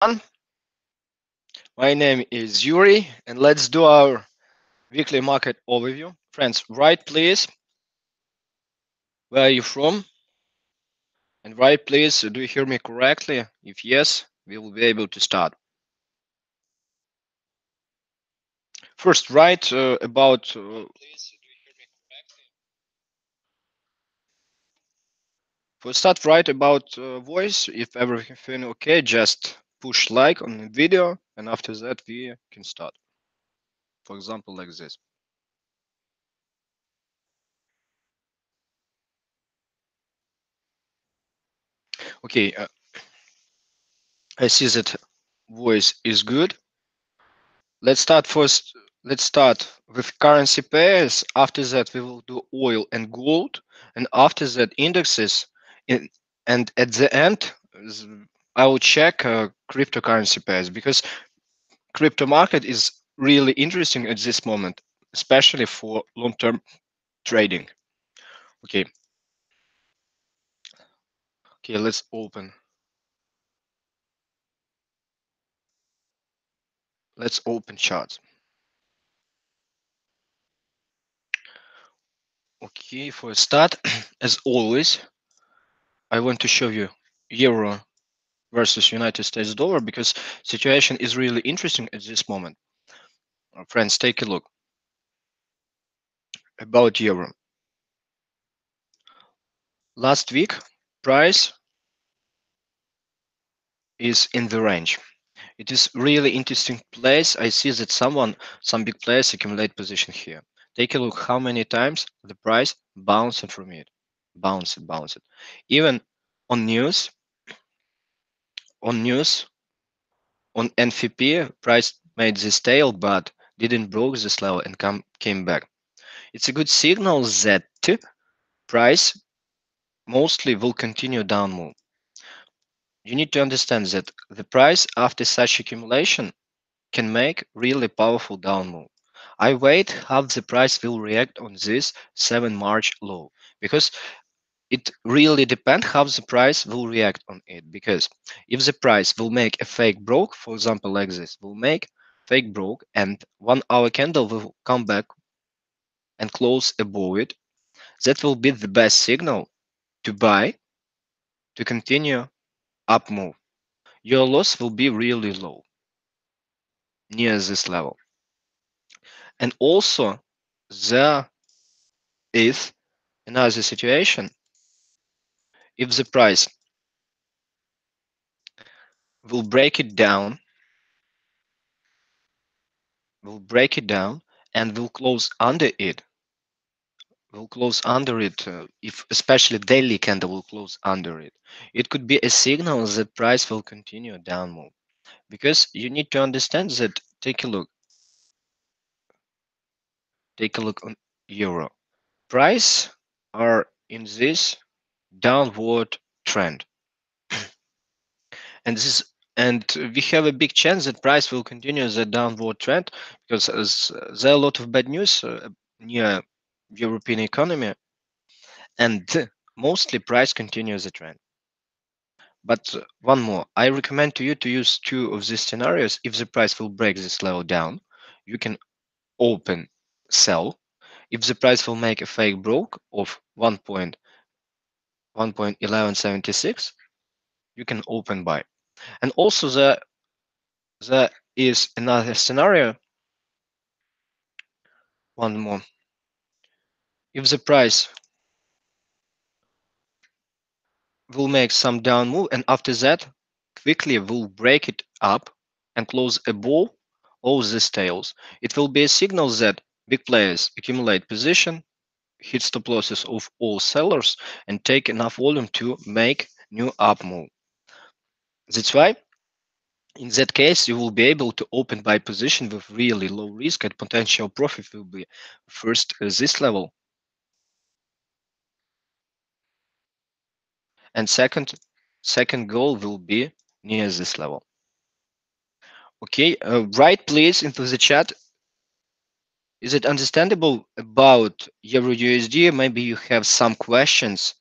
My name is Yuri, and let's do our weekly market overview. Friends, write please where are you from, and write please do you hear me correctly? If yes, we will be able to start. First, write about for start write about voice. If everything okay, just push like on the video, and after that we can start. For example, like this. Okay, I see that voice is good. Let's start first. Let's start with currency pairs. After that, we will do oil and gold, and after that, indexes. In, and at the end, I will check cryptocurrency pairs because crypto market is really interesting at this moment, especially for long-term trading. Okay, okay, let's open. Let's open charts. Okay, for a start, as always, I want to show you euro versus United States dollar because situation is really interesting at this moment. Friends, take a look about euro. Last week, price is in the range. It is really interesting place. I see that some big players accumulate position here. Take a look how many times the price bounced from it, bounced. Even on news, on news, on NFP, price made this tail but didn't broke this level and came back. It's a good signal that price mostly will continue down move. You need to understand that the price after such accumulation can make really powerful down move. I wait how the price will react on this 7 March low because it really depends how the price will react on it. Because if the price will make a fake broke, for example, like this, will make fake broke and 1 hour candle will come back and close above it, that will be the best signal to buy to continue up move. Your loss will be really low near this level. And also there is another situation. If the price will break it down, and will close under it, if especially daily candle will close under it, it could be a signal that price will continue down move. Because you need to understand that, take a look on euro. Price are in this downward trend. And this and we have a big chance that price will continue the downward trend because there are a lot of bad news near European economy, and mostly price continues the trend. But one more, I recommend to you to use two of these scenarios. If the price will break this level down, you can open sell. If the price will make a fake broke of 1.1176, you can open buy. And also there is another scenario, one more. If the price will make some down move and after that quickly will break it up and close above all these tails, it will be a signal that big players accumulate position, hit stop losses of all sellers, and take enough volume to make new up move. That's why in that case you will be able to open buy position with really low risk and potential profit will be first this level, and second goal will be near this level. Okay, write please into the chat. Is it understandable about Euro USD? Maybe you have some questions.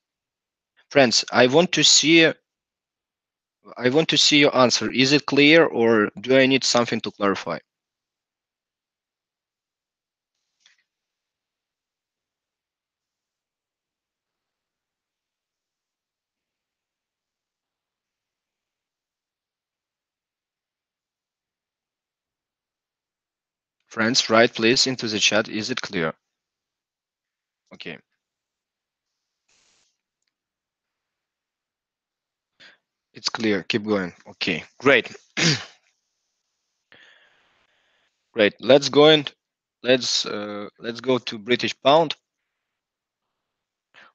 Friends, I want to see I want to see your answer. Is it clear or do I need something to clarify? Friends, write please into the chat. Is it clear? Okay. It's clear. Keep going. Okay, great. Great. Let's go to British pound.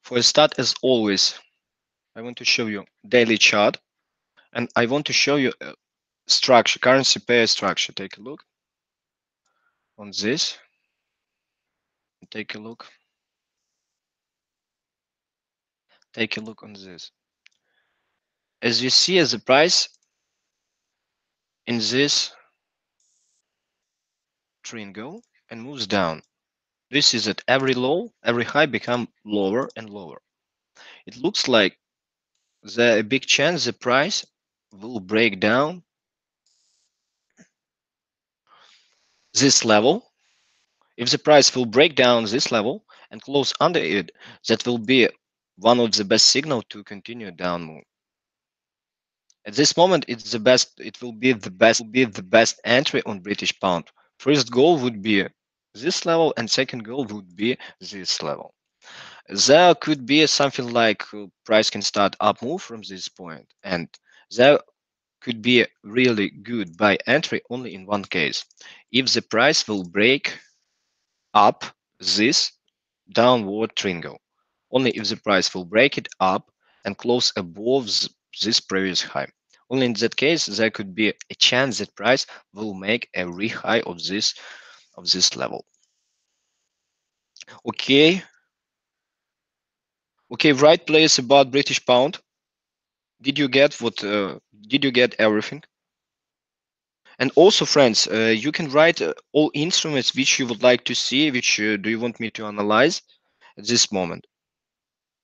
For a start, as always, I want to show you daily chart, and I want to show you structure, currency pair structure. Take a look on this. Take a look. Take a look on this. As you see, as the price in this triangle and moves down. This is at every low, every high become lower and lower. It looks like the a big chance the price will break down this level. If the price will break down this level and close under it, that will be one of the best signal to continue down move. At this moment, it's the best. It will be the best entry on British pound. First goal would be this level, and second goal would be this level. There could be something like price can start up move from this point, and there could be really good buy entry only in one case, if the price will break up this downward triangle. Only if the price will break it up and close above this previous high. Only in that case there could be a chance that price will make a re-high of this level. Okay. Okay, right place about British pound. Did you get what? Did you get everything? And also, friends, you can write all instruments which you would like to see, which do you want me to analyze at this moment.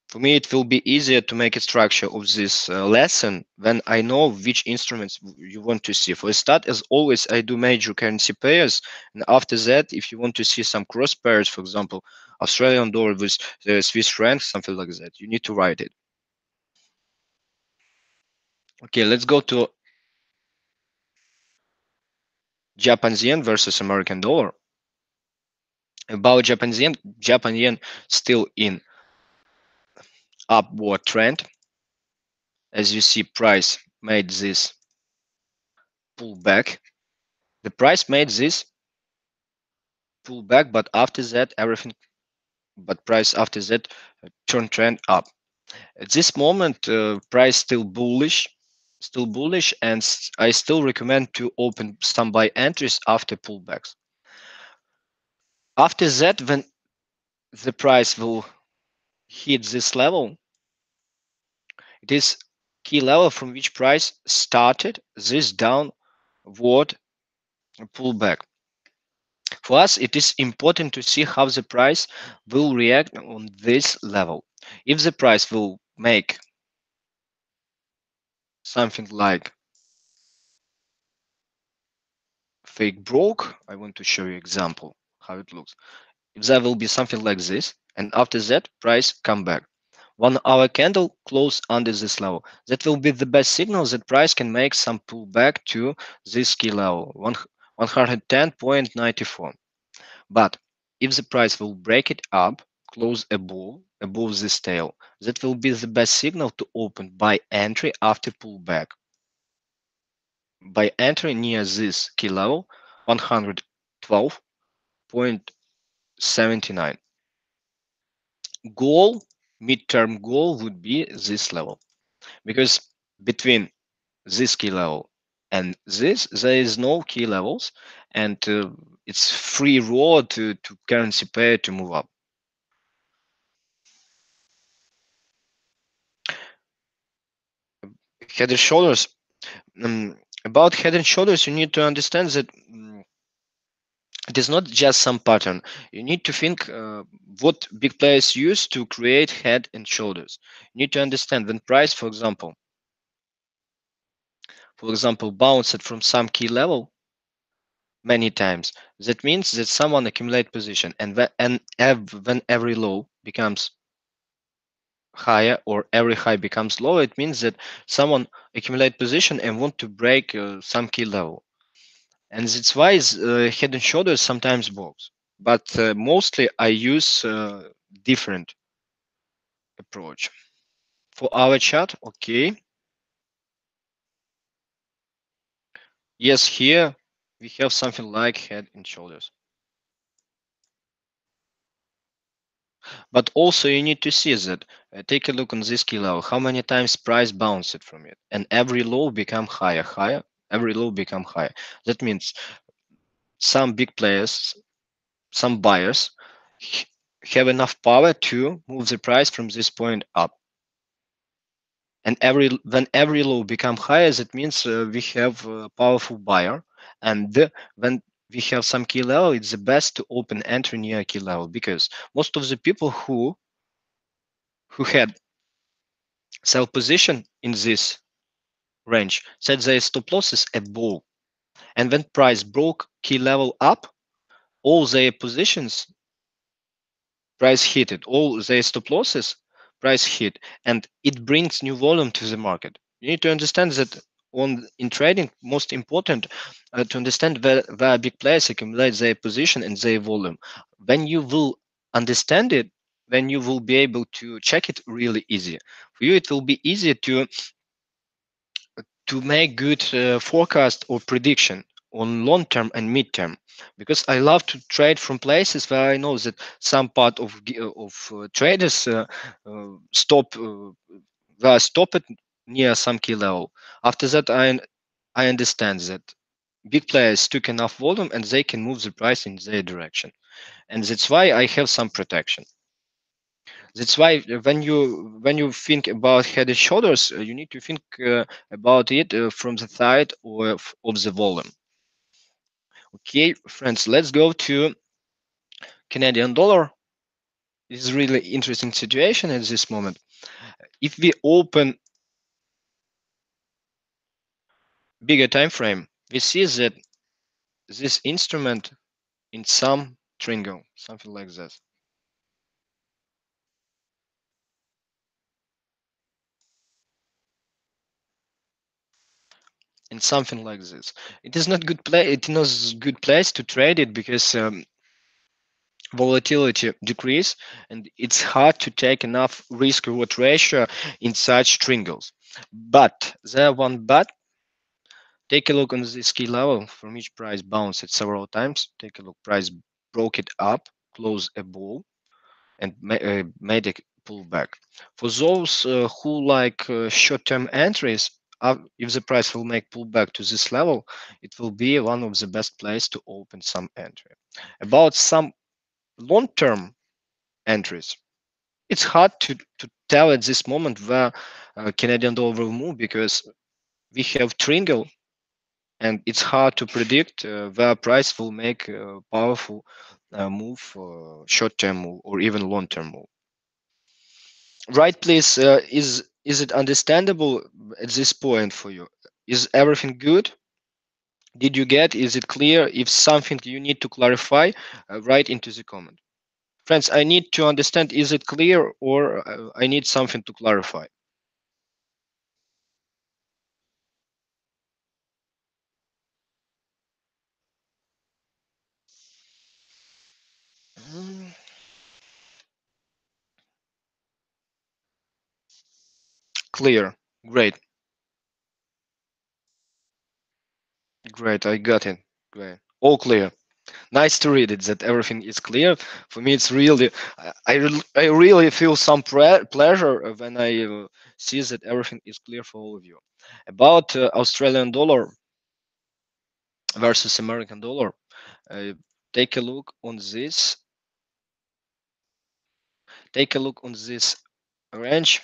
For me, it will be easier to make a structure of this lesson when I know which instruments you want to see. For a start, as always, I do major currency pairs. And after that, if you want to see some cross pairs, for example, Australian dollar with the Swiss franc, something like that, you need to write it. Okay, let's go to Japanese yen versus American dollar. About Japan yen still in upward trend. As you see, price made this pullback. The price made this pullback, but after that, price after that turned trend up. At this moment, price still bullish, and I still recommend to open some buy entries after pullbacks. After that, when the price will hit this level, it is key level from which price started this downward pullback. For us, it is important to see how the price will react on this level. If the price will make something like fake broke, I want to show you example how it looks. If there will be something like this, and after that price come back, 1 hour candle close under this level, that will be the best signal that price can make some pullback to this key level 110.94. But if the price will break it up, close above this tail, that will be the best signal to open buy entry after pullback. By entry near this key level 112.79. Goal, midterm goal would be this level, because between this key level and this there is no key levels, and it's free road to currency pair to move up. Head and shoulders. About head and shoulders, you need to understand that it is not just some pattern. You need to think what big players use to create head and shoulders. You need to understand when price, for example, for example, bounced from some key level many times, that means that someone accumulate position, and when every low becomes higher or every high becomes lower, it means that someone accumulate position and want to break some key level. And that's why head and shoulders sometimes works. But mostly I use different approach. For our chart, okay. Yes, here we have something like head and shoulders. But also you need to see that, take a look on this key level, how many times price bounced from it. And every low become higher, higher, every low become higher. That means some big players, some buyers h- have enough power to move the price from this point up. And when every low become higher, that means we have a powerful buyer. And when we have some key level, it's the best to open entry near key level, because most of the people who had sell position in this range set their stop losses above. And when price broke key level up, all their positions price hit it, all their stop losses price hit, and it brings new volume to the market. You need to understand that on in trading, most important to understand where big players accumulate their position and their volume. When you will understand it, then you will be able to check it really easy. For you, it will be easier to make good forecast or prediction on long term and mid term, because I love to trade from places where I know that some part of traders stop were stopped near some key level. After that, I understand that big players took enough volume and they can move the price in their direction, and that's why I have some protection. That's why when you think about head and shoulders, you need to think about it from the side of the volume. Okay, friends, let's go to Canadian dollar. This is really interesting situation at this moment. If we open bigger time frame, we see that this instrument in some triangle, something like this. In something like this, it is not good play. It is not good place to trade it, because volatility decrease and it's hard to take enough risk reward ratio in such triangles. But there one but, take a look on this key level from each price bounced it several times. Take a look, price broke it up, close above, and made a pullback. For those who like short-term entries, if the price will make pullback to this level, it will be one of the best place to open some entry. About some long-term entries, it's hard to tell at this moment where Canadian dollar will move, because we have triangle and it's hard to predict where price will make a powerful move, short-term move or even long-term move. Right, please. Is it understandable at this point for you? Is everything good? Did you get? Is it clear? If something you need to clarify, write into the comment. Friends, I need to understand, is it clear or I need something to clarify? Mm, clear. Great. Great. I got it. Great. All clear. Nice to read it that everything is clear. For me, it's really, I really feel some pleasure when I see that everything is clear for all of you. About Australian dollar versus American dollar, uh, take a look on this. Take a look on this range.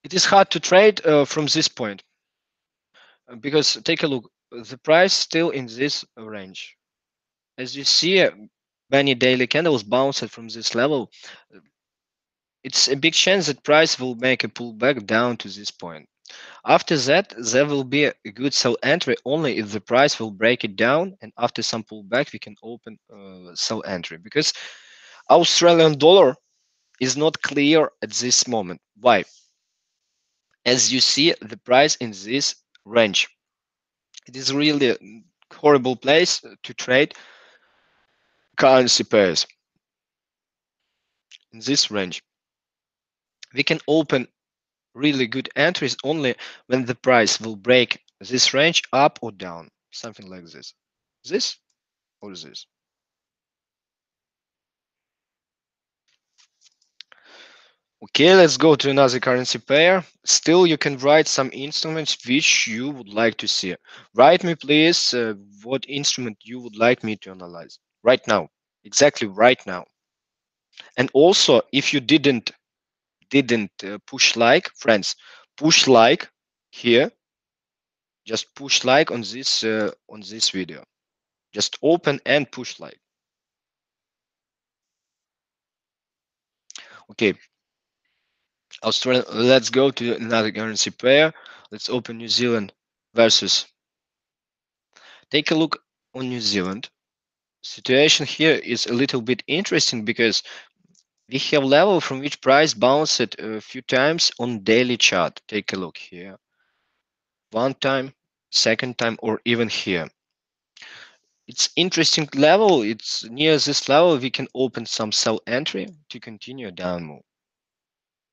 It is hard to trade from this point, because take a look, the price still in this range. As you see, many daily candles bounced from this level. it's a big chance that price will make a pullback down to this point. After that, there will be a good sell entry only if the price will break it down, and after some pullback, we can open sell entry because Australian dollar is not clear at this moment. Why? As you see, the price in this range, it is really a horrible place to trade currency pairs in this range. We can open really good entries only when the price will break this range up or down, something like this or this. Okay, let's go to another currency pair. Still, you can write some instruments which you would like to see. Write me, please, what instrument you would like me to analyze right now, exactly right now. And also, if you didn't push like, friends, push like here. Just push like on this video. Just open and push like. Okay, Australia. Let's go to another currency pair. Let's open New Zealand versus. Take a look on New Zealand. Situation here is a little bit interesting because we have level from which price bounced a few times on daily chart. Take a look here. One time, second time, or even here. It's interesting level. It's near this level. We can open some sell entry to continue down move.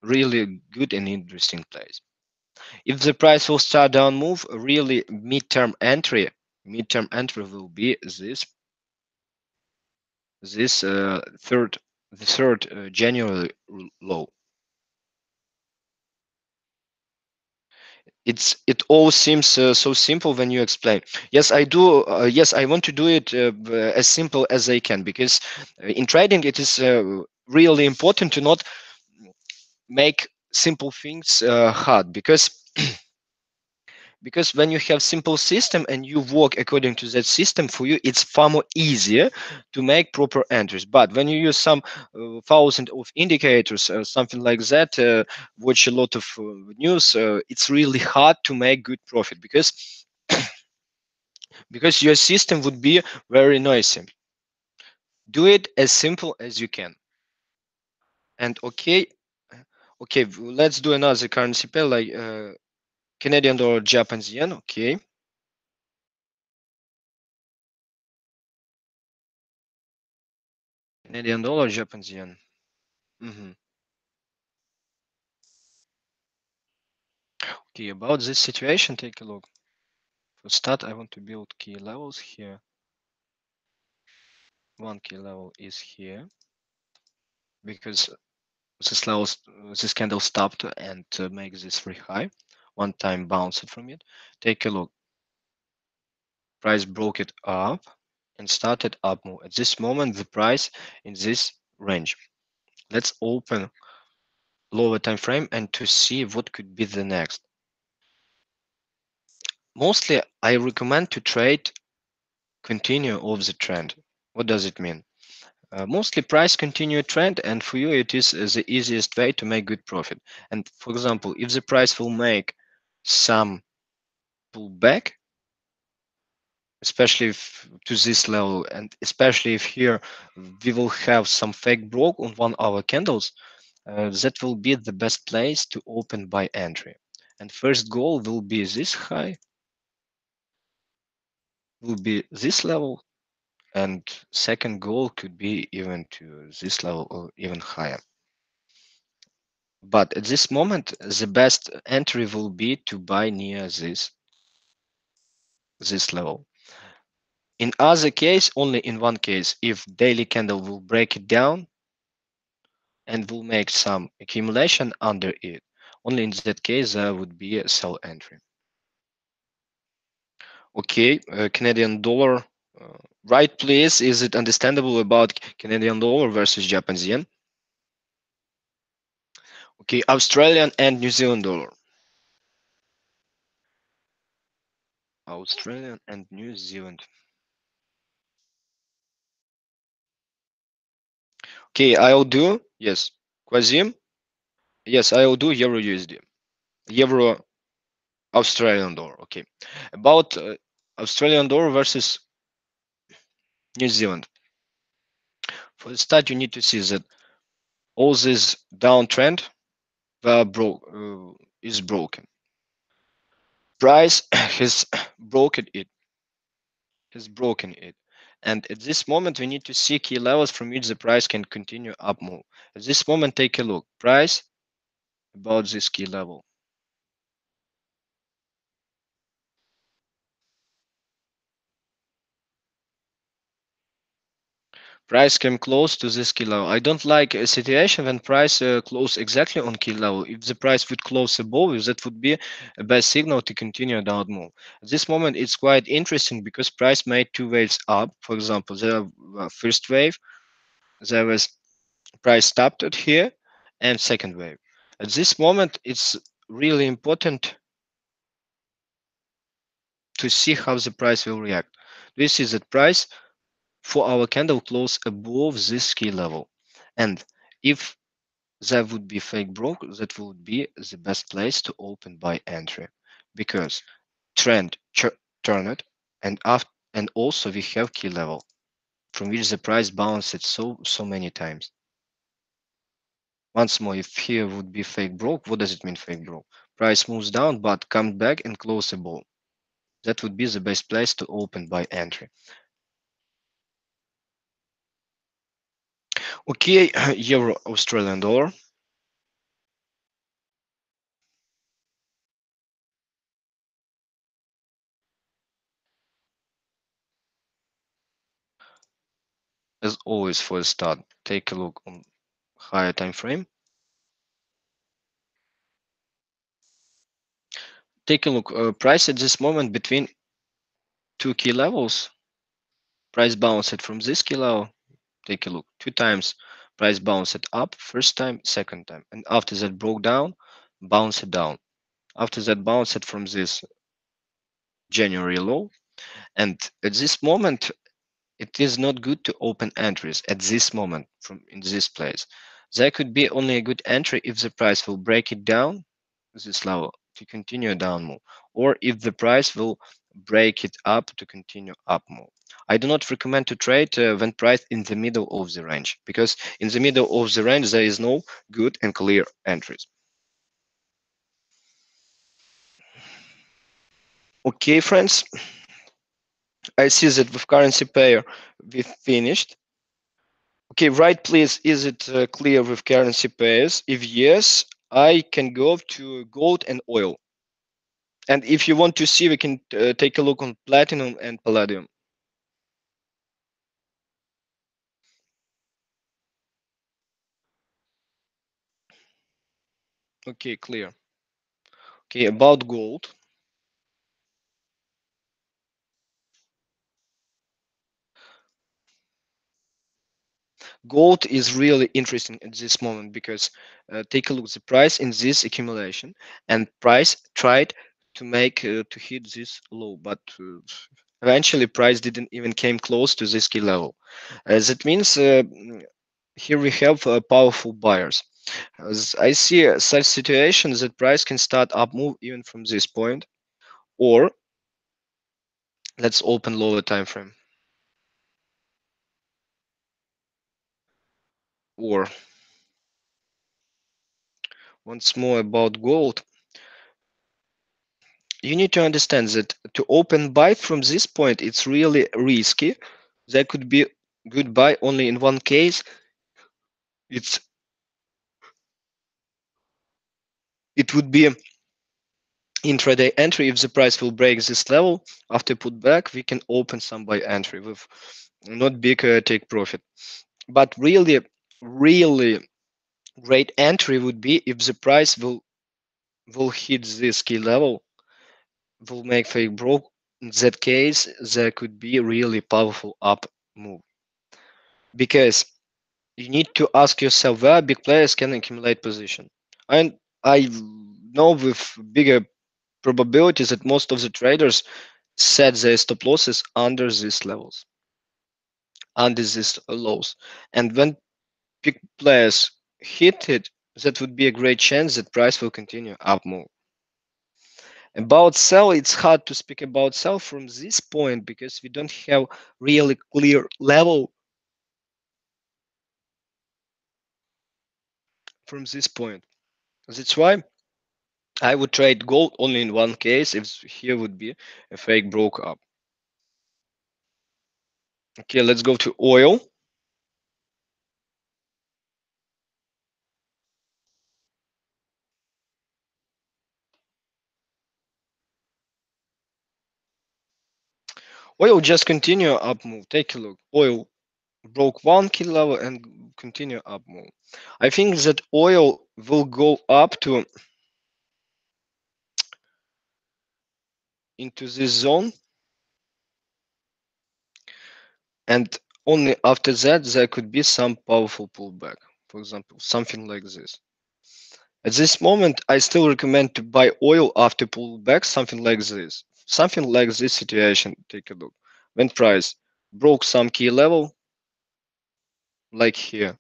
Really good and interesting place. If the price will start down move, really midterm entry will be this the third January low. It all seems so simple when you explain. Yes, I do. Yes, I want to do it as simple as I can because in trading it is really important to not make simple things hard because when you have simple system and you work according to that system, for you it's far more easier to make proper entries. But when you use some thousand of indicators something like that, watch a lot of news, it's really hard to make good profit because your system would be very noisy. Do it as simple as you can. And okay, let's do another currency pair like Canadian dollar, Japanese yen. Okay, Canadian dollar, Japanese yen. Mhm. Okay, about this situation, take a look. For start, I want to build key levels here. One key level is here because this candle stopped and make this very high. One time bounced from it. Take a look. Price broke it up and started up move. At this moment, the price in this range. Let's open lower time frame and to see what could be the next. Mostly, I recommend to trade continue of the trend. What does it mean? Mostly price continue trend, and for you it is the easiest way to make good profit. And for example, if the price will make some pullback, especially if to this level, and especially if here we will have some fake broke on 1 hour candles, that will be the best place to open buy entry. And first goal will be this high, will be this level, and second goal could be even to this level or even higher. But at this moment, the best entry will be to buy near this level. In other case, only in one case, if daily candle will break it down and will make some accumulation under it, only in that case there would be a sell entry. Okay, Canadian dollar. Right, please. Is it understandable about Canadian dollar versus Japanese yen? Okay, Australian and New Zealand dollar. Australian and New Zealand. Okay, I'll do. Yes. Quasim. Yes, I will do Euro USD. Euro Australian dollar. Okay. About Australian dollar versus New Zealand. For the start, you need to see that all this downtrend is broken. Price has broken it. And at this moment, we need to see key levels from which the price can continue up move. At this moment, take a look. Price about this key level. Price came close to this key level. I don't like a situation when price close exactly on key level. If the price would close above it, that would be a bad signal to continue down move. At this moment, it's quite interesting because price made two waves up. For example, the first wave, there was price stopped at here, and second wave. At this moment, it's really important to see how the price will react. This is that price for our candle close above this key level. And if that would be fake broke, that would be the best place to open buy entry because trend turned and after and also we have key level from which the price bounced so many times. Once more, if here would be fake broke, what does it mean fake broke? Price moves down but comes back and close above. That would be the best place to open buy entry. Okay, Euro Australian dollar. As always for the start, take a look on higher time frame. Take a look, price at this moment between two key levels. Price bounced from this key level. Take a look, two times price bounced up, first time, second time. And after that broke down, bounced down. After that bounced from this January low. And at this moment, it is not good to open entries at this moment from in this place. There could be only a good entry if the price will break it down this level to continue down move, or if the price will break it up to continue up move. I do not recommend to trade when price in the middle of the range because in the middle of the range there is no good and clear entries. Okay, friends, I see that with currency pair we finished. Okay, right, please. Is it clear with currency pairs? If yes, I can go to gold and oil. And if you want to see, we can take a look on platinum and palladium. Okay, clear. Okay, about gold. Gold is really interesting at this moment because take a look at the price in this accumulation, and price tried to make to hit this low, but eventually price didn't even came close to this key level. That means here we have powerful buyers. As I see such situations that price can start up move even from this point, or let's open lower time frame, or once more about gold. You need to understand that to open buy from this point, it's really risky. There could be good buy only in one case. It's it would be intraday entry if the price will break this level. After put back, we can open some buy entry with not big take profit. But really great entry would be if the price will hit this key level, will make fake broke. In that case, there could be really powerful up move because you need to ask yourself where big players can accumulate position. And I know with bigger probabilities that most of the traders set their stop losses under these levels, under these lows. And when big players hit it, that would be a great chance that price will continue up move. About sell, it's hard to speak about sell from this point because we don't have really clear level from this point. That's why I would trade gold only in one case if here would be a fake broke up. Okay, let's go to oil. Oil just continue up move. Take a look. Oil broke one key level and continue up move. I think that oil will go up to into this zone, and only after that there could be some powerful pullback. For example, something like this. At this moment, I still recommend to buy oil after pullback, something like this. Something like this situation. Take a look. When price broke some key level, like here,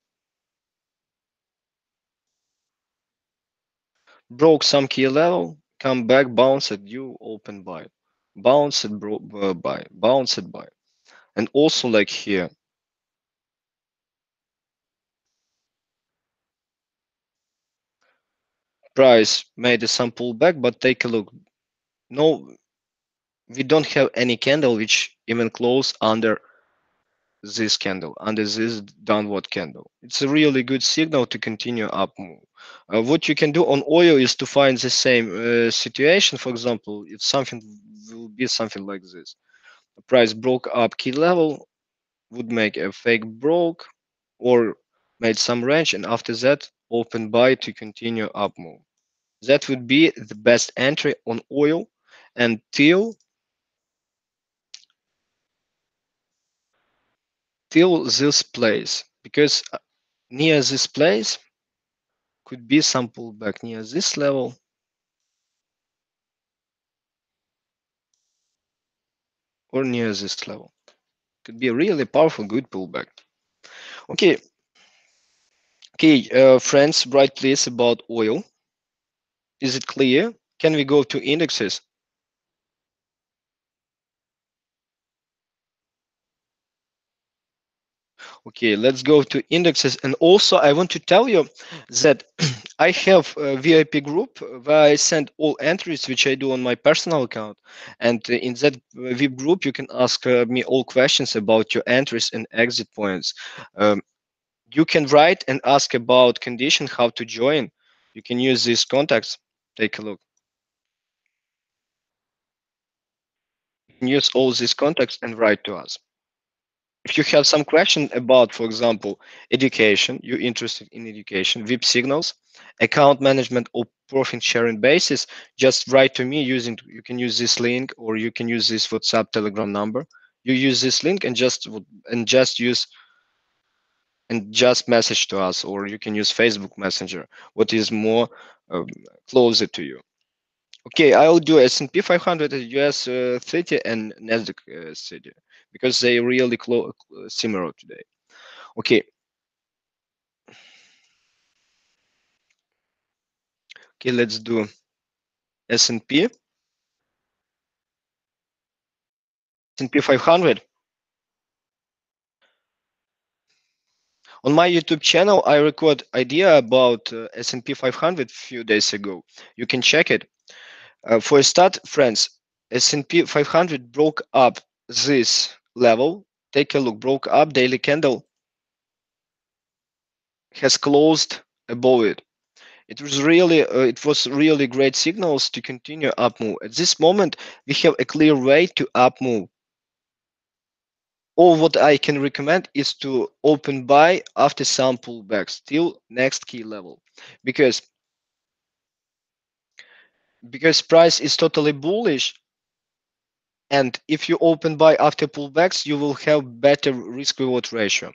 broke some key level, come back, bounce at you, open buy, bounce at buy, bounce at buy, and also like here, price made some pullback, but take a look. No, we don't have any candle which even close under this candle, under this downward candle. It's a really good signal to continue up move. What you can do on oil is to find the same situation. For example, if something will be something like this, the price broke up key level, would make a fake broke or made some range, and after that open buy to continue up move. That would be the best entry on oil until till this place, because near this place could be some pullback near this level or near this level. Could be a really powerful, good pullback. Okay, okay, friends, write please about oil. Is it clear? Can we go to indexes? Okay, let's go to indexes. And also, I want to tell you that I have a VIP group where I send all entries which I do on my personal account. And in that VIP group, you can ask me all questions about your entries and exit points. Um, you can write and ask about condition, how to join. You can use these contacts. Take a look. You can use all these contacts and write to us. If you have some question about, for example, education, you're interested in education, VIP signals, account management, or profit sharing basis, just write to me using, you can use this link or you can use this WhatsApp Telegram number. You use this link and just use and just message to us, or you can use Facebook Messenger, what is more um, closer to you. Okay, I'll do S&P 500, US 30, and Nasdaq 30 because they really similar today. Okay, okay, let's do S&P, S&P 500. On my YouTube channel, I record idea about S&P 500 few days ago. You can check it. For a start, friends, S&P 500 broke up this level. Take a look, broke up daily candle, has closed above it. It was really great signals to continue up move. At this moment, we have a clear way to up move. All what I can recommend is to open buy after some pullbacks till next key level, because price is totally bullish, and if you open buy after pullbacks, you will have better risk reward ratio.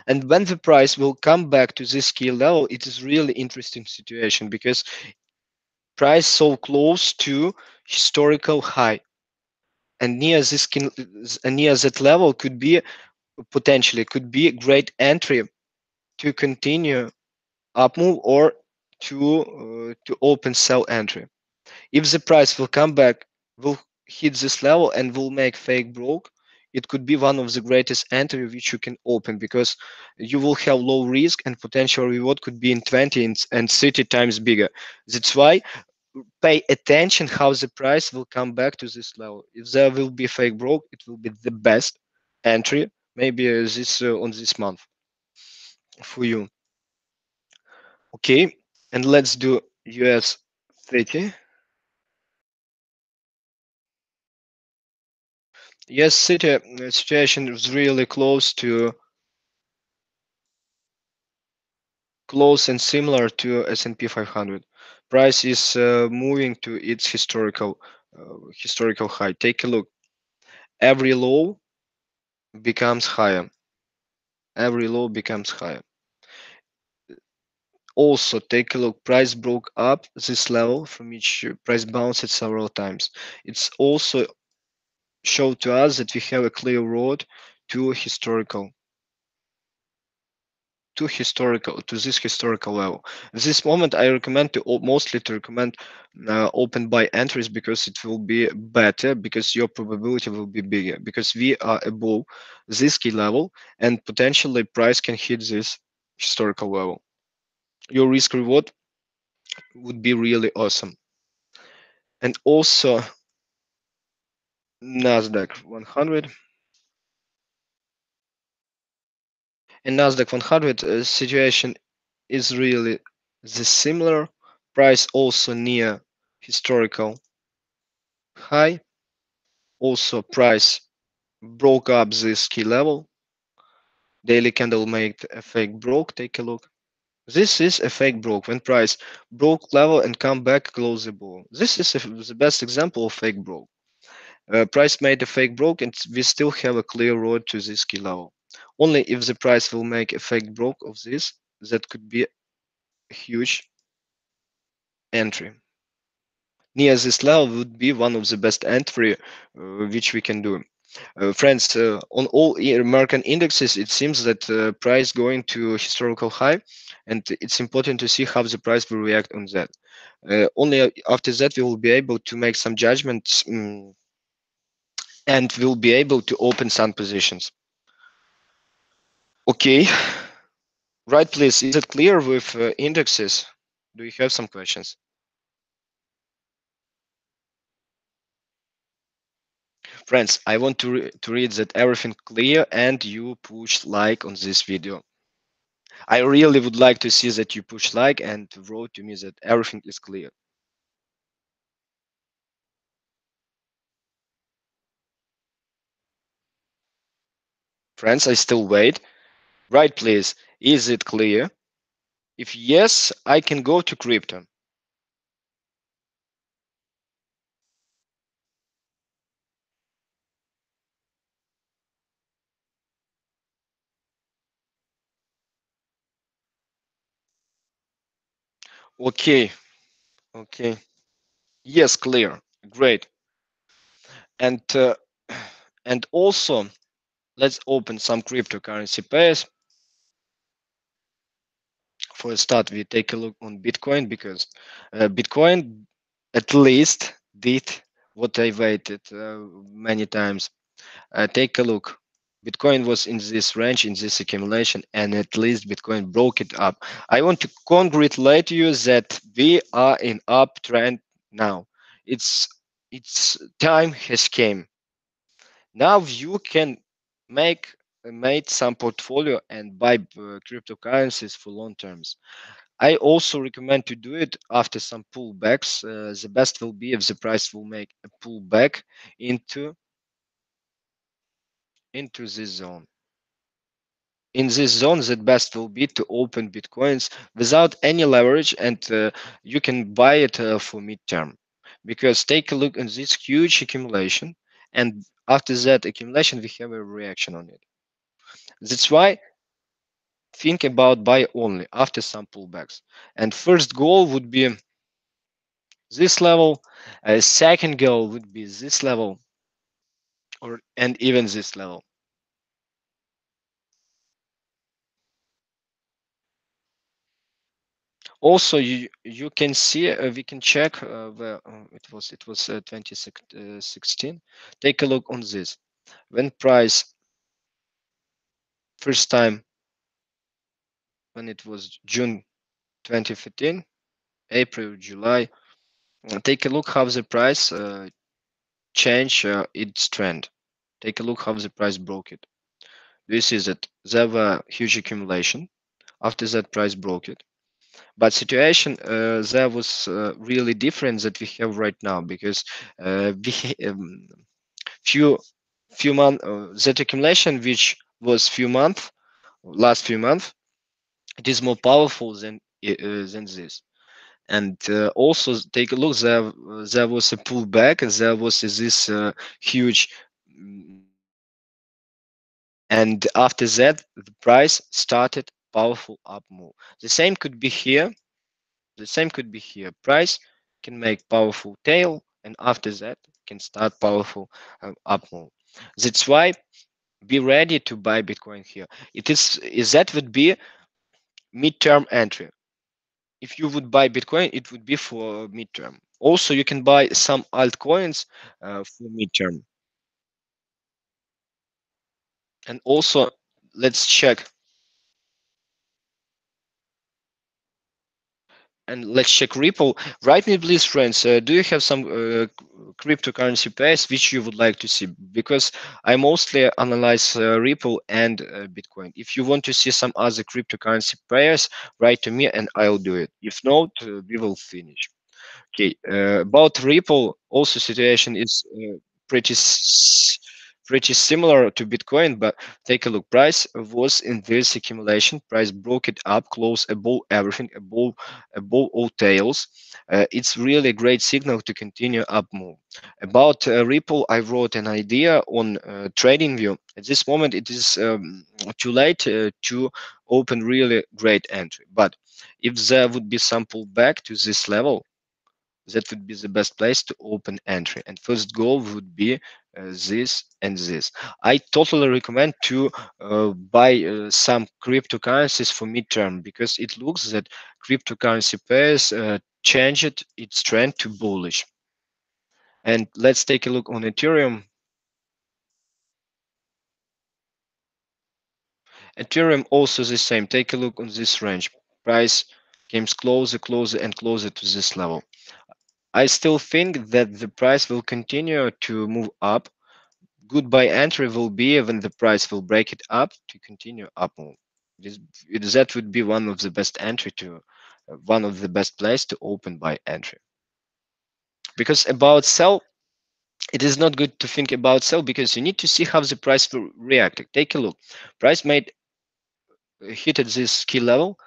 And when the price will come back to this key level, it is really interesting situation because price so close to historical high, and near that level could be potentially could be a great entry to continue up move or to open sell entry. If the price will come back, will hit this level and will make fake broke, it could be one of the greatest entry which you can open, because you will have low risk and potential reward could be in 20 and 30 times bigger. That's why pay attention how the price will come back to this level. If there will be fake broke, it will be the best entry maybe this on this month for you. Okay, and let's do US 30. Yes, city situation is really close and similar to S&P 500. Price is moving to its historical high. Take a look. Every low becomes higher. Every low becomes higher. Also, take a look. Price broke up this level from which price bounced several times. It's also showed to us that we have a clear road to to this historical level. At this moment, I recommend mostly to recommend open buy entries, because it will be better, because your probability will be bigger, because we are above this key level and potentially price can hit this historical level. Your risk reward would be really awesome. And also Nasdaq 100. In Nasdaq 100 situation is really the similar. Price also near historical high. Also price broke up this key level. Daily candle made a fake broke. Take a look. This is a fake broke when price broke level and come back close above. This is the best example of fake broke. Price made a fake broke and we still have a clear road to this key level. Only if the price will make a fake broke of this, that could be a huge entry. Near this level would be one of the best entry which we can do. Friends, on all American indexes, it seems that price going to historical high, and it's important to see how the price will react on that. Only after that we will be able to make some judgments, and we'll be able to open some positions. Okay, right, please. Is it clear with indexes? Do you have some questions? Friends, I want to read that everything clear and you push like on this video. I really would like to see that you push like and wrote to me that everything is clear. Friends, I still wait. Right, please. Is it clear? If yes, I can go to crypto. Okay, okay. Yes, clear. Great. And and also, let's open some cryptocurrency pairs. For a start, we take a look on Bitcoin, because Bitcoin at least did what I waited many times. Take a look. Bitcoin was in this range, in this accumulation, and at least Bitcoin broke it up. I want to congratulate you that we are in uptrend now. It's it's time has came. Now you can make some portfolio and buy cryptocurrencies for long terms. I also recommend to do it after some pullbacks. The best will be if the price will make a pullback into this zone. In this zone, the best will be to open Bitcoins without any leverage, and you can buy it for midterm. Because take a look at this huge accumulation, and after that accumulation, we have a reaction on it. That's why think about buy only after some pullbacks. And first goal would be this level. A second goal would be this level, or and even this level. Also, you can see, we can check where it was 2016. Take a look on this. When price first time, when it was June 2015, April, July, take a look how the price change its trend. Take a look how the price broke it. Do you see that there were huge accumulation? After that, price broke it. But situation there was really different that we have right now, because few months that accumulation which was few months, last few months, it is more powerful than this. And also take a look, there was a pullback, and there was this huge and after that the price started powerful up move. The same could be here. The same could be here. Price can make powerful tail, and after that can start powerful up move. That's why be ready to buy Bitcoin here. Is that would be midterm entry. If you would buy Bitcoin, it would be for midterm. Also, you can buy some altcoins for midterm. And also, let's check. And let's check Ripple. Write me, please, friends. Do you have some cryptocurrency pairs which you would like to see? Because I mostly analyze Ripple and Bitcoin. If you want to see some other cryptocurrency pairs, write to me and I'll do it. If not, we will finish. Okay, about Ripple, also situation is pretty pretty similar to Bitcoin, but take a look. Price was in this accumulation. Price broke it up, close above everything, above all tails. It's really a great signal to continue up move. About Ripple, I wrote an idea on TradingView. At this moment, it is too late to open really great entry. But if there would be some pullback to this level, that would be the best place to open entry. And first goal would be this and this. I totally recommend to buy some cryptocurrencies for midterm, because it looks that cryptocurrency pairs changed its trend to bullish. And let's take a look on Ethereum. Ethereum also the same. Take a look on this range. Price came closer, closer, and closer to this level. I still think that the price will continue to move up. Good buy entry will be when the price will break it up to continue up move. That would be one of the best entry to one of the best place to open buy entry. Because about sell, it is not good to think about sell, because you need to see how the price will react. Take a look. Price made hit at this key level,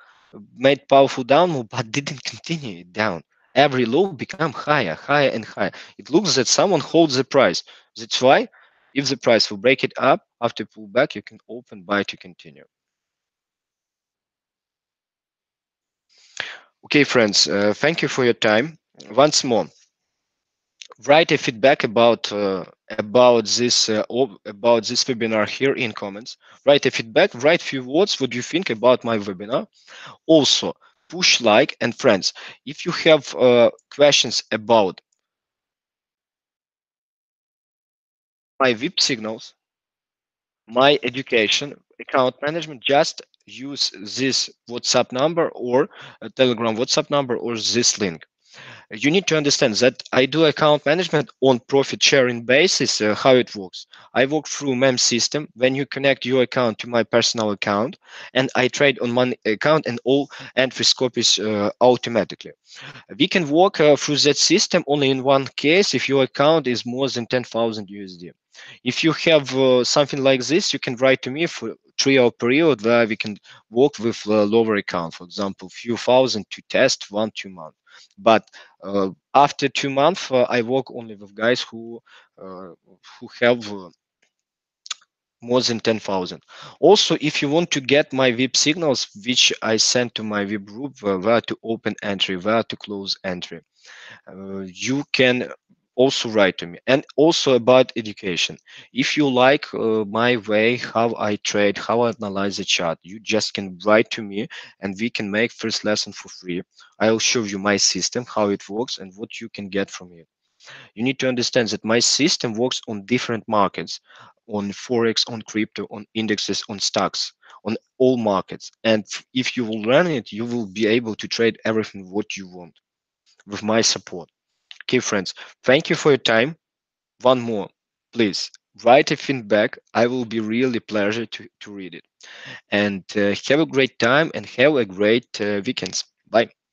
made powerful down move, but didn't continue it down. Every low become higher, higher and higher. It looks that someone holds the price. That's why if the price will break it up after pullback, you can open buy to continue. Okay, friends, thank you for your time. Once more, write a feedback about this webinar here in comments. Write a feedback. Write few words. What do you think about my webinar? Also, push like, and friends, if you have questions about my VIP signals, my education, account management, just use this WhatsApp number or a Telegram WhatsApp number or this link. You need to understand that I do account management on profit sharing basis. How it works? I work through MEM system. When you connect your account to my personal account, and I trade on one account, and all entries copies automatically. We can work through that system only in one case if your account is more than 10,000 USD. If you have something like this, you can write to me for 3-hour period where we can work with lower account, for example, few thousand to test 1-2 months. But after 2 months, I work only with guys who have more than 10,000. Also, if you want to get my VIP signals, which I send to my VIP group, where to open entry, where to close entry, you can also write to me. And also about education, if you like my way how I trade, how I analyze the chart, you just can write to me and we can make first lesson for free. I'll show you my system, how it works and what you can get from it. You need to understand that my system works on different markets, on Forex, on crypto, on indexes, on stocks, on all markets. And if you will learn it, you will be able to trade everything what you want with my support. Okay, friends, thank you for your time. One more, please write a feedback. I will be really pleasure to read it. And have a great time and have a great weekends. Bye.